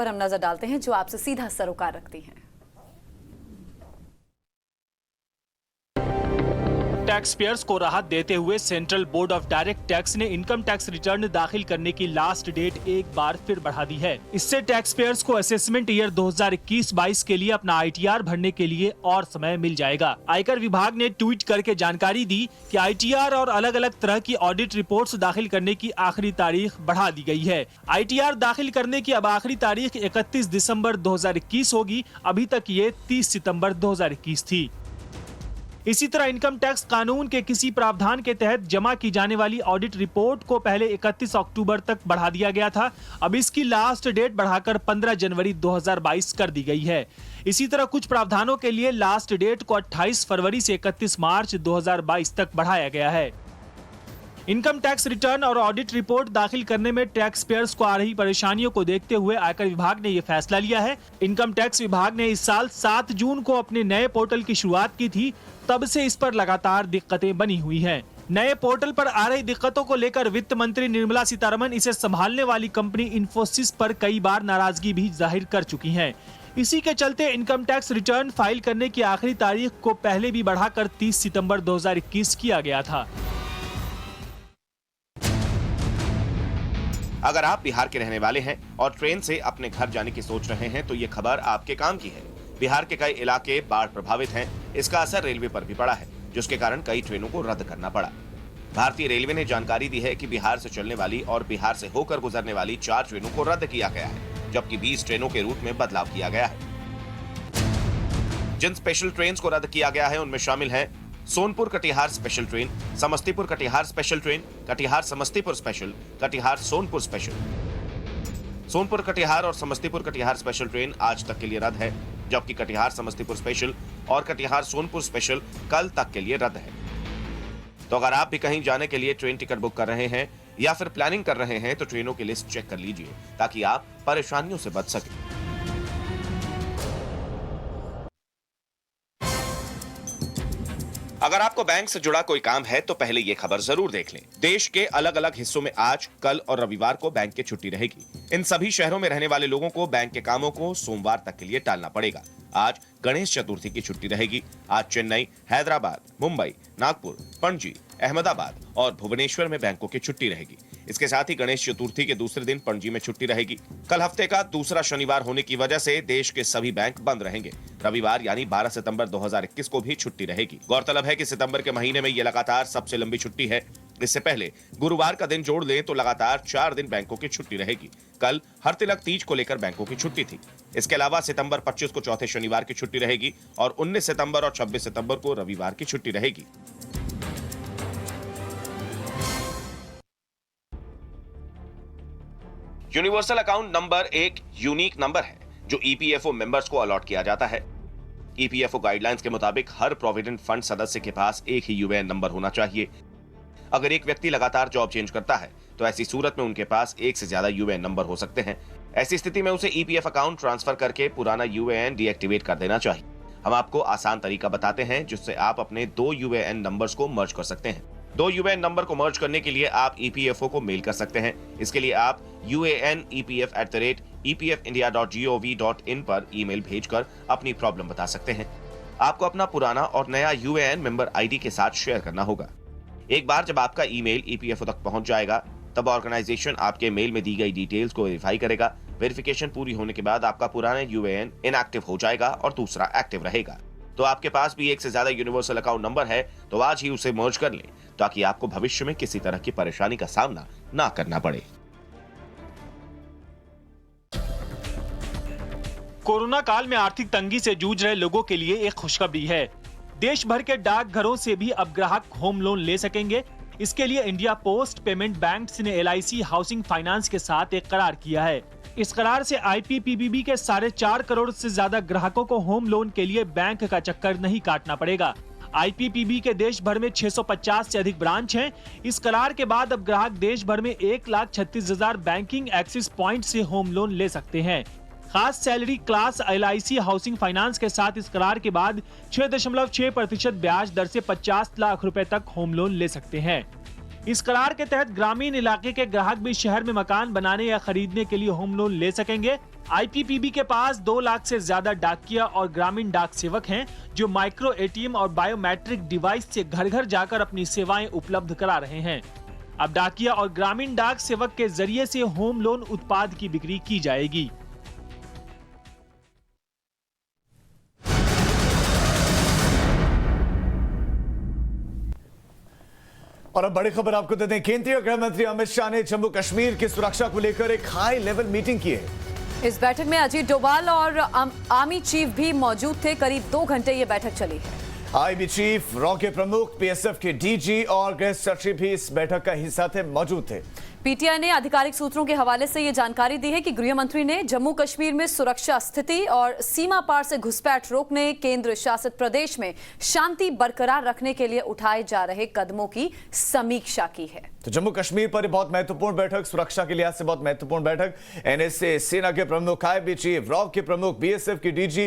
पर हम नजर डालते हैं जो आपसे सीधा सरोकार रखती हैं। टैक्स पेयर्स को राहत देते हुए central board of direct tax ने इनकम टैक्स रिटर्न दाखिल करने की लास्ट डेट एक बार फिर बढ़ा दी है। इससे टैक्स पेयर्स को असेसमेंट ईयर 2021-22 के लिए अपना ITR भरने के लिए और समय मिल जाएगा। आयकर विभाग ने ट्वीट करके जानकारी दी कि ITR और अलग अलग तरह की ऑडिट रिपोर्ट्स दाखिल करने की आखिरी तारीख बढ़ा दी गई है। ITR दाखिल करने की अब आखिरी तारीख 31 दिसंबर 2021 होगी। अभी तक ये 30 सितंबर 2021 थी। इसी तरह इनकम टैक्स कानून के किसी प्रावधान के तहत जमा की जाने वाली ऑडिट रिपोर्ट को पहले 31 अक्टूबर तक बढ़ा दिया गया था। अब इसकी लास्ट डेट बढ़ाकर 15 जनवरी 2022 कर दी गई है। इसी तरह कुछ प्रावधानों के लिए लास्ट डेट को 28 फरवरी से 31 मार्च 2022 तक बढ़ाया गया है। इनकम टैक्स रिटर्न और ऑडिट रिपोर्ट दाखिल करने में टैक्स पेयर्स को आ रही परेशानियों को देखते हुए आयकर विभाग ने ये फैसला लिया है। इनकम टैक्स विभाग ने इस साल 7 जून को अपने नए पोर्टल की शुरुआत की थी। तब से इस पर लगातार दिक्कतें बनी हुई हैं। नए पोर्टल पर आ रही दिक्कतों को लेकर वित्त मंत्री निर्मला सीतारमण इसे संभालने वाली कंपनी इन्फोसिस पर कई बार नाराजगी भी जाहिर कर चुकी हैं। इसी के चलते इनकम टैक्स रिटर्न फाइल करने की आखिरी तारीख को पहले भी बढ़ाकर 30 सितंबर 2021 किया गया था। अगर आप बिहार के रहने वाले हैं और ट्रेन से अपने घर जाने की सोच रहे हैं तो ये खबर आपके काम की है। बिहार के कई इलाके बाढ़ प्रभावित हैं। इसका असर रेलवे पर भी पड़ा है, जिसके कारण कई ट्रेनों को रद्द करना पड़ा। भारतीय रेलवे ने जानकारी दी है कि बिहार से चलने वाली और बिहार से होकर गुजरने वाली 4 ट्रेनों को रद्द किया गया है, जबकि 20 ट्रेनों के रूट में बदलाव किया गया है। जिन स्पेशल ट्रेन को रद्द किया गया है उनमें शामिल है Sonpur Katihar special train, Samastipur Katihar special train, Katihar Samastipur special, Katihar Sonpur special. Sonpur Katihar और समस्तीपुर कटिहार स्पेशल ट्रेन आज तक के लिए रद्द है, जबकि कटिहार समस्तीपुर स्पेशल और कटिहार सोनपुर स्पेशल कल तक के लिए रद्द है। तो अगर आप भी कहीं जाने के लिए ट्रेन टिकट बुक कर रहे हैं या फिर प्लानिंग कर रहे हैं तो ट्रेनों की लिस्ट चेक कर लीजिए ताकि आप परेशानियों से बच सकें। अगर आपको बैंक से जुड़ा कोई काम है तो पहले ये खबर जरूर देख लें। देश के अलग अलग हिस्सों में आज, कल और रविवार को बैंक की छुट्टी रहेगी। इन सभी शहरों में रहने वाले लोगों को बैंक के कामों को सोमवार तक के लिए टालना पड़ेगा। आज गणेश चतुर्थी की छुट्टी रहेगी। आज चेन्नई, हैदराबाद, मुंबई, नागपुर, पणजी, अहमदाबाद और भुवनेश्वर में बैंकों की छुट्टी रहेगी। इसके साथ ही गणेश चतुर्थी के दूसरे दिन पणजी में छुट्टी रहेगी। कल हफ्ते का दूसरा शनिवार होने की वजह से देश के सभी बैंक बंद रहेंगे। रविवार यानी 12 सितंबर 2021 को भी छुट्टी रहेगी। गौरतलब है कि सितंबर के महीने में यह लगातार सबसे लंबी छुट्टी है। इससे पहले गुरुवार का दिन जोड़ लें तो लगातार 4 दिन बैंकों की छुट्टी रहेगी। कल हरतिलक तीज को लेकर बैंकों की छुट्टी थी। इसके अलावा सितंबर 25 को चौथे शनिवार की छुट्टी रहेगी और 19 सितंबर और 26 सितंबर को रविवार की छुट्टी रहेगी। यूनिवर्सल अकाउंट नंबर एक यूनिक नंबर है जो EPFO मेंबर्स को अलॉट किया जाता है। EPFO गाइडलाइंस के मुताबिक हर प्रोविडेंट फंड सदस्य के पास एक ही UAN नंबर होना चाहिए। अगर एक व्यक्ति लगातार जॉब चेंज करता है तो ऐसी सूरत में उनके पास एक से ज्यादा UAN नंबर हो सकते हैं। ऐसी स्थिति में उसे EPF अकाउंट ट्रांसफर करके पुराना UAN डीएक्टिवेट कर देना चाहिए। हम आपको आसान तरीका बताते हैं जिससे आप अपने 2 UAN नंबर्स को मर्ज कर सकते हैं। 2 UAN नंबर को मर्ज करने के लिए आप EPFO को मेल कर सकते हैं। इसके लिए आप uanepf@epfindia.gov.in पर ईमेल भेजकर अपनी प्रॉब्लम बता सकते हैं। आपको अपना पुराना और नया UAN मेंबर ID के साथ शेयर करना होगा। एक बार जब आपका ईमेल EPFO तक पहुंच जाएगा तब ऑर्गेनाइजेशन आपके मेल में दी गई डिटेल्स को वेरीफाई करेगा। वेरिफिकेशन पूरी होने के बाद आपका पुराना UAN इनएक्टिव हो जाएगा और दूसरा एक्टिव रहेगा। तो आपके पास भी एक से ज्यादा यूनिवर्सल अकाउंट नंबर है तो आज ही उसे मर्ज कर लें ताकि आपको भविष्य में किसी तरह की परेशानी का सामना ना करना पड़े। कोरोना काल में आर्थिक तंगी से जूझ रहे लोगों के लिए एक खुशखबरी है। देश भर के डाकघरों से भी अब ग्राहक होम लोन ले सकेंगे। इसके लिए इंडिया पोस्ट पेमेंट बैंक्स ने LIC हाउसिंग फाइनेंस के साथ एक करार किया है। इस करार से IPPB के 4.5 करोड़ से ज्यादा ग्राहकों को होम लोन के लिए बैंक का चक्कर नहीं काटना पड़ेगा। IPPB के देश भर में 650 से अधिक ब्रांच हैं। इस करार के बाद अब ग्राहक देश भर में 1,36,000 बैंकिंग एक्सेस पॉइंट से होम लोन ले सकते हैं। खास salary class LIC housing finance के साथ इस करार के बाद 6.6% ब्याज दर से 50 लाख रुपए तक होम लोन ले सकते हैं। इस करार के तहत ग्रामीण इलाके के ग्राहक भी शहर में मकान बनाने या खरीदने के लिए होम लोन ले सकेंगे। आईपीपीबी के पास 2 लाख से ज्यादा डाकिया और ग्रामीण डाक सेवक हैं जो माइक्रो एटीएम और बायोमेट्रिक डिवाइस से घर घर जाकर अपनी सेवाएं उपलब्ध करा रहे हैं। अब डाकिया और ग्रामीण डाक सेवक के जरिए से होम लोन उत्पाद की बिक्री की जाएगी। और अब बड़ी खबर आपको देते हैं। केंद्रीय गृह मंत्री अमित शाह ने जम्मू कश्मीर की सुरक्षा को लेकर एक हाई लेवल मीटिंग की है। इस बैठक में अजीत डोभाल और आर्मी चीफ भी मौजूद थे। करीब 2 घंटे ये बैठक चली है। आईबी चीफ, रॉ के प्रमुख, पीएसएफ के डीजी और गृह सचिव भी इस बैठक का हिस्सा थे, मौजूद थे। पीटीआई ने आधिकारिक सूत्रों के हवाले से ये जानकारी दी है कि गृह मंत्री ने जम्मू कश्मीर में सुरक्षा स्थिति और सीमा पार से घुसपैठ रोकने, केंद्र शासित प्रदेश में शांति बरकरार रखने के लिए उठाए जा रहे कदमों की समीक्षा की है। तो जम्मू कश्मीर पर बहुत महत्वपूर्ण बैठक, सुरक्षा के लिहाज से बहुत महत्वपूर्ण बैठक। एनएसए, सेना के प्रमुख, आईबी चीफ, रॉ के प्रमुख, बीएसएफ के डीजी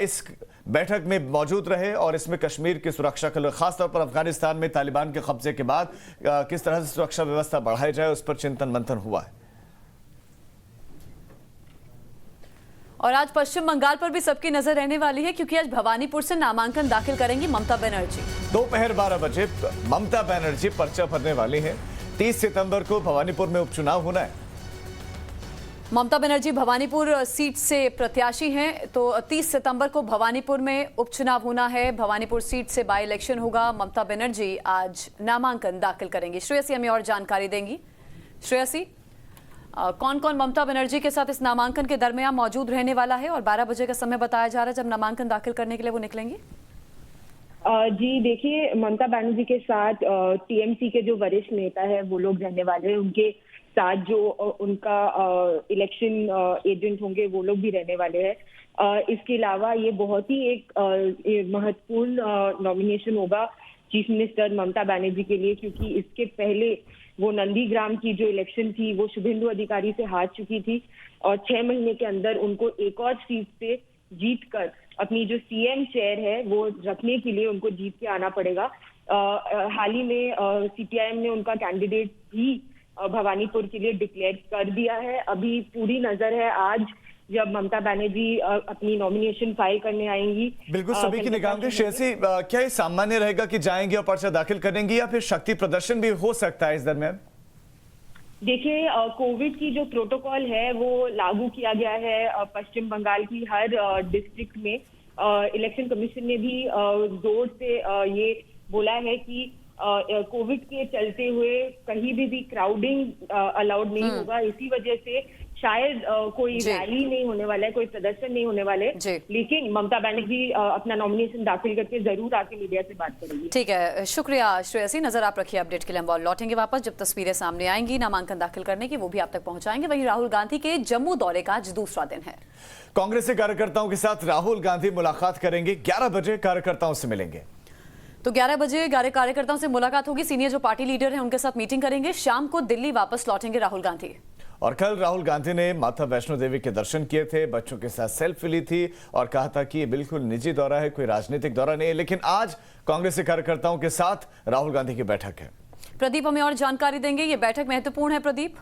इस बैठक में मौजूद रहे और इसमें कश्मीर की सुरक्षा के लिए, खासतौर पर अफगानिस्तान में तालिबान के कब्जे के बाद किस तरह से सुरक्षा व्यवस्था बढ़ाई जाए, उस पर चिंतन मंथन हुआ है। और आज पश्चिम बंगाल पर भी सबकी नजर रहने वाली है, क्योंकि आज भवानीपुर से नामांकन दाखिल करेंगी ममता बनर्जी। दोपहर 12 बजे ममता बनर्जी पर्चा भरने वाली हैं। 30 सितंबर को भवानीपुर में उपचुनाव होना है। ममता बनर्जी भवानीपुर सीट से प्रत्याशी हैं, तो 30 सितंबर को भवानीपुर में उपचुनाव होना है। भवानीपुर सीट से बाई इलेक्शन होगा। ममता बनर्जी आज नामांकन दाखिल करेंगी। श्रेयसी हमें और जानकारी देंगी। श्रेयसी, कौन कौन ममता बनर्जी के साथ इस नामांकन के दरमियान मौजूद रहने वाला है और 12 बजे का समय बताया जा रहा है जब नामांकन दाखिल करने के लिए वो निकलेंगे? जी देखिए, ममता बनर्जी के साथ टीएमसी के जो वरिष्ठ नेता है वो लोग रहने वाले हैं। उनके साथ जो उनका इलेक्शन एजेंट होंगे वो लोग भी रहने वाले हैं। इसके अलावा ये बहुत ही एक महत्वपूर्ण नॉमिनेशन होगा चीफ मिनिस्टर ममता बनर्जी के लिए, क्योंकि इसके पहले वो नंदीग्राम की जो इलेक्शन थी वो शुभेंदु अधिकारी से हार चुकी थी और 6 महीने के अंदर उनको एक और सीट से जीतकर अपनी जो सीएम चेयर है वो रखने के लिए उनको जीत के आना पड़ेगा। हाल ही में सीपीआईएम ने उनका कैंडिडेट भी भवानीपुर के लिए डिक्लेयर कर दिया है। अभी पूरी नजर है आज जब ममता बनर्जी अपनी नॉमिनेशन फाइल करने आएंगी। बिल्कुल, सभी की निगाह में शेरसी, क्या ये सामान्य रहेगा कि जाएंगे और पर्चा दाखिल करेंगी या फिर शक्ति प्रदर्शन भी हो सकता है इस दरमियान? देखिए, कोविड की जो प्रोटोकॉल है वो लागू किया गया है पश्चिम बंगाल की हर डिस्ट्रिक्ट में। इलेक्शन कमीशन ने भी जोर से ये बोला है कि कोविड के चलते हुए कहीं भी क्राउडिंग अलाउड नहीं होगा। इसी वजह से शायद कोई रैली नहीं होने वाला है, कोई प्रदर्शन नहीं होने वाले, लेकिन ममता बनर्जी अपना नॉमिनेशन दाखिल करके जरूर आके मीडिया से बात करेंगी। ठीक है, शुक्रिया श्रेयसी। नजर आप रखिए अपडेट के लिए। हम लौटेंगे वापस जब तस्वीरें सामने आएंगी नामांकन दाखिल करने की, वो भी आप तक पहुंचाएंगे। वहीं राहुल गांधी के जम्मू दौरे का आज दूसरा दिन है। कांग्रेस के कार्यकर्ताओं के साथ राहुल गांधी मुलाकात करेंगे। 11 बजे कार्यकर्ताओं से मिलेंगे। तो 11 बजे कार्यकर्ताओं से मुलाकात होगी। सीनियर जो पार्टी लीडर हैं उनके साथ मीटिंग करेंगे। शाम को दिल्ली वापस लौटेंगे राहुल गांधी। और कल राहुल गांधी ने माता वैष्णो देवी के दर्शन किए थे, बच्चों के साथ सेल्फी ली थी और कहा था कि ये बिल्कुल निजी दौरा है, कोई राजनीतिक दौरा नहीं है। लेकिन आज कांग्रेस के कार्यकर्ताओं के साथ राहुल गांधी की बैठक है। प्रदीप हमें और जानकारी देंगे। ये बैठक महत्वपूर्ण है प्रदीप?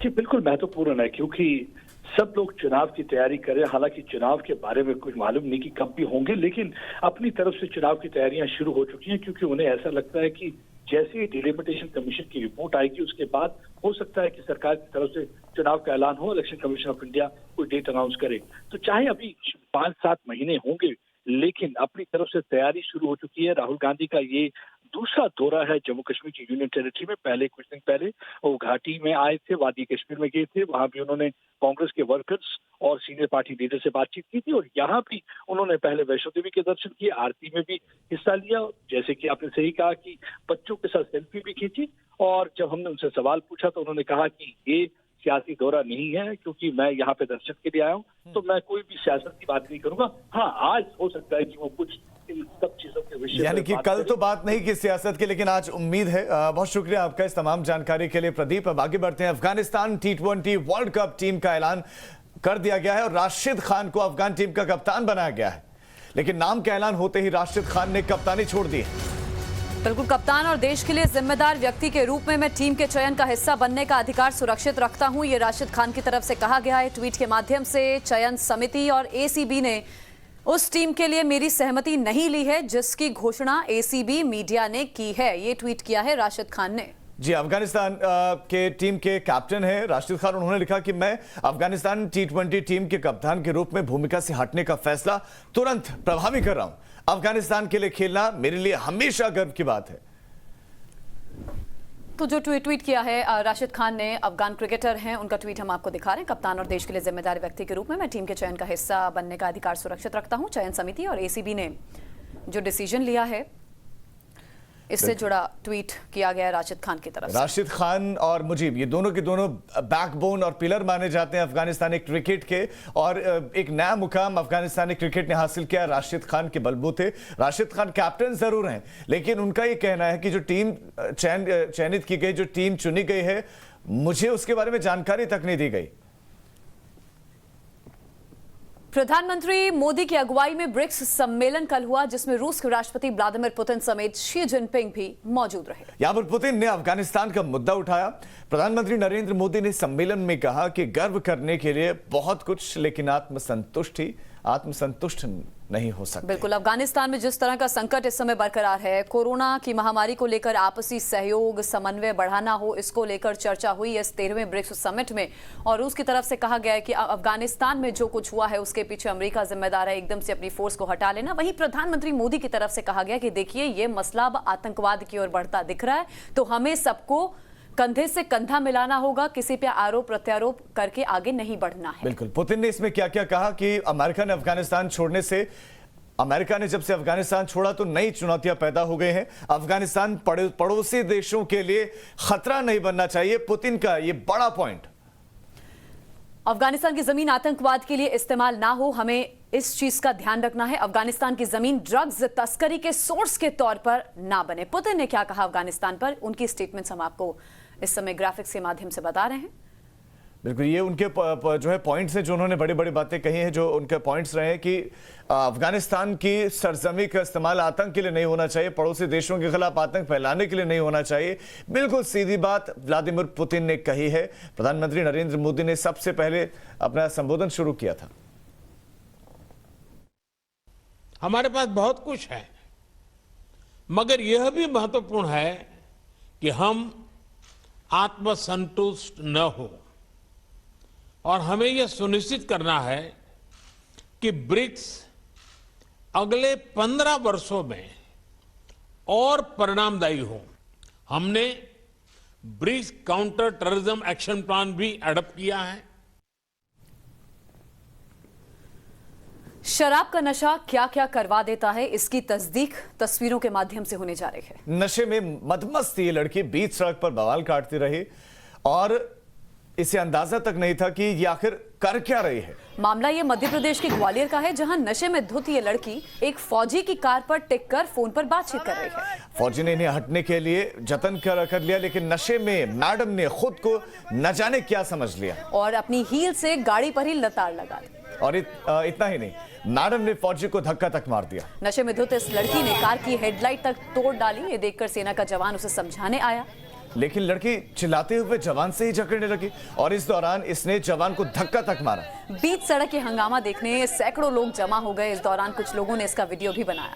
जी बिल्कुल महत्वपूर्ण है, क्योंकि सब लोग चुनाव की तैयारी करें। हालांकि चुनाव के बारे में कुछ मालूम नहीं कि कब भी होंगे, लेकिन अपनी तरफ से चुनाव की तैयारियां शुरू हो चुकी हैं, क्योंकि उन्हें ऐसा लगता है कि जैसे ही डिलिमिटेशन कमीशन की रिपोर्ट आएगी उसके बाद हो सकता है कि सरकार की तरफ से चुनाव का ऐलान हो, इलेक्शन कमीशन ऑफ इंडिया कोई डेट अनाउंस करे। तो चाहे अभी 5-7 महीने होंगे, लेकिन अपनी तरफ से तैयारी शुरू हो चुकी है। राहुल गांधी का ये दूसरा दौरा है जम्मू कश्मीर की यूनियन टेरिटरी में। पहले कुछ दिन पहले वो घाटी में आए थे, वादी कश्मीर में गए थे, वहां भी उन्होंने कांग्रेस के वर्कर्स और सीनियर पार्टी लीडर से बातचीत की थी और यहाँ भी उन्होंने पहले वैष्णो देवी के दर्शन किए, आरती में भी हिस्सा लिया। जैसे कि आपने सही कहा कि बच्चों के साथ सेल्फी भी खींची। और जब हमने उनसे सवाल पूछा तो उन्होंने कहा कि ये सियासी दौरा नहीं है, क्योंकि मैं यहाँ पे दर्शन के लिए आया हूँ, तो मैं कोई भी सियासत की बात नहीं करूंगा। हाँ, आज हो सकता है कि वो कुछ इन सब चीजों के विषय, यानी कि कल तो बात नहीं की सियासत की, लेकिन आज उम्मीद है। बहुत शुक्रिया आपका इस तमाम जानकारी के लिए प्रदीप। अब आगे बढ़ते हैं। Afghanistan T20 world cup team का ऐलान कर दिया गया है और राशिद खान को अफगान टीम का कप्तान बनाया गया है, लेकिन नाम का ऐलान होते ही राशिद खान ने कप्तानी छोड़ दी है। बिल्कुल, कप्तान और देश के लिए जिम्मेदार व्यक्ति के रूप में मैं टीम के चयन का हिस्सा बनने का अधिकार सुरक्षित रखता हूं, ये राशिद खान की तरफ से कहा गया है। ट्वीट के माध्यम से चयन समिति और एसीबी ने उस टीम के लिए मेरी सहमति नहीं ली है जिसकी घोषणा एसीबी मीडिया ने की है, ये ट्वीट किया है राशिद खान ने। जी, अफगानिस्तान के टीम के कैप्टन हैं राशिद खान। उन्होंने लिखा कि मैं अफगानिस्तान T20 टीम के कप्तान के रूप में भूमिका से हटने का फैसला तुरंत प्रभावी कर रहा हूं। अफगानिस्तान के लिए खेलना मेरे लिए हमेशा गर्व की बात है। तो जो ट्वीट किया है राशिद खान ने, अफगान क्रिकेटर हैं, उनका ट्वीट हम आपको दिखा रहे हैं। कप्तान और देश के लिए जिम्मेदार व्यक्ति के रूप में मैं टीम के चयन का हिस्सा बनने का अधिकार सुरक्षित रखता हूं। चयन समिति और एसीबी ने जो डिसीजन लिया है, इससे जुड़ा ट्वीट किया गया राशिद खान की तरफ से। राशिद खान और मुजीब, ये दोनों के दोनों बैकबोन और पिलर माने जाते हैं अफगानिस्तानी क्रिकेट के, और एक नया मुकाम अफगानिस्तानी क्रिकेट ने हासिल किया राशिद खान के बलबूते। राशिद खान कैप्टन जरूर हैं, लेकिन उनका ये कहना है कि जो टीम चयनित की गई, जो टीम चुनी गई है, मुझे उसके बारे में जानकारी तक नहीं दी गई। प्रधानमंत्री मोदी की अगुवाई में ब्रिक्स सम्मेलन कल हुआ, जिसमें रूस के राष्ट्रपति व्लादिमीर पुतिन समेत शी जिनपिंग भी मौजूद रहे। यहां पर पुतिन ने अफगानिस्तान का मुद्दा उठाया। प्रधानमंत्री नरेंद्र मोदी ने सम्मेलन में कहा कि गर्व करने के लिए बहुत कुछ, लेकिन आत्मसंतुष्ट नहीं हो सकते। बिल्कुल, अफगानिस्तान में जिस तरह का संकट इस समय बरकरार है, कोरोना की महामारी को लेकर आपसी सहयोग समन्वय बढ़ाना हो, इसको लेकर चर्चा हुई इस 13वें ब्रिक्स समिट में। और रूस की तरफ से कहा गया है कि अफगानिस्तान में जो कुछ हुआ है उसके पीछे अमेरिका जिम्मेदार है, एकदम से अपनी फोर्स को हटा लेना। वहीं प्रधानमंत्री मोदी की तरफ से कहा गया कि देखिए, ये मसला अब आतंकवाद की ओर बढ़ता दिख रहा है, तो हमें सबको कंधे से कंधा मिलाना होगा, किसी पे आरोप प्रत्यारोप करके आगे नहीं बढ़ना है। बिल्कुल, पुतिन ने इसमें क्या क्या कहा कि अमेरिका ने जब से अफगानिस्तान छोड़ा तो नई चुनौतियां पैदा हो गई हैं। अफगानिस्तान पड़ोसी देशों के लिए खतरा नहीं बनना चाहिए, पुतिन का ये बड़ा पॉइंट। अफगानिस्तान की जमीन आतंकवाद के लिए इस्तेमाल ना हो, हमें इस चीज का ध्यान रखना है। अफगानिस्तान की जमीन ड्रग्स तस्करी के सोर्स के तौर पर ना बने। पुतिन ने क्या कहा अफगानिस्तान पर, उनकी स्टेटमेंट्स हम आपको इस समय ग्राफिक्स के माध्यम से बता रहे हैं। बिल्कुल, ये उनके जो है पॉइंट्स हैं, जो उन्होंने बड़ी बड़ी बातें कही हैं, जो उनके पॉइंट्स रहे हैं कि अफगानिस्तान की सरजमी का इस्तेमाल आतंक के लिए नहीं होना चाहिए, पड़ोसी देशों के खिलाफ आतंक फैलाने के लिए नहीं होना चाहिए। बिल्कुल सीधी बात व्लादिमीर पुतिन ने कही है। प्रधानमंत्री नरेंद्र मोदी ने सबसे पहले अपना संबोधन शुरू किया था। हमारे पास बहुत कुछ है, मगर यह भी महत्वपूर्ण है कि हम आत्मसंतुष्ट न हो, और हमें यह सुनिश्चित करना है कि ब्रिक्स अगले 15 वर्षों में और परिणामदायी हो। हमने BRICS counter terrorism action plan भी एडॉप्ट किया है। शराब का नशा क्या क्या करवा देता है, इसकी तस्दीक तस्वीरों के माध्यम से होने जा रही है। नशे में मदमस्त ये लड़की बीच सड़क पर बवाल काटती रही और इसे अंदाजा तक नहीं था कि ये आखिर कर क्या रही है। मामला ये मध्य प्रदेश के ग्वालियर का है, जहां नशे में धुत ये लड़की एक फौजी की कार पर टिककर फोन पर बातचीत कर रही है। फौजी ने इन्हें हटने के लिए जतन कर लिया, लेकिन नशे में मैडम ने खुद को न जाने क्या समझ लिया और अपनी हील से गाड़ी पर ही लताड़ लगा दी। और इतना ही नहीं, मैडम ने फौजी को धक्का तक मार दिया। नशे में धुत इस लड़की ने कार की हेडलाइट तक तोड़ डाली। ये देखकर सेना का जवान उसे समझाने आया, लेकिन लड़की चिल्लाते हुए जवान से ही जकड़ने लगी और इस दौरान इसने जवान को धक्का तक मारा। बीच सड़क के हंगामा देखने सैकड़ों लोग जमा हो गए। इस दौरान कुछ लोगों ने इसका वीडियो भी बनाया,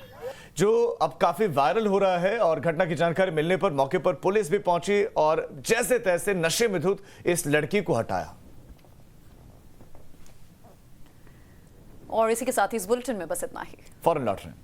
जो अब काफी वायरल हो रहा है। और घटना की जानकारी मिलने पर मौके पर पुलिस भी पहुंची और जैसे तैसे नशे में धुत इस लड़की को हटाया। और इसी के साथ ही इस बुलेटिन में बस इतना ही। फौरन लौट रहे हैं।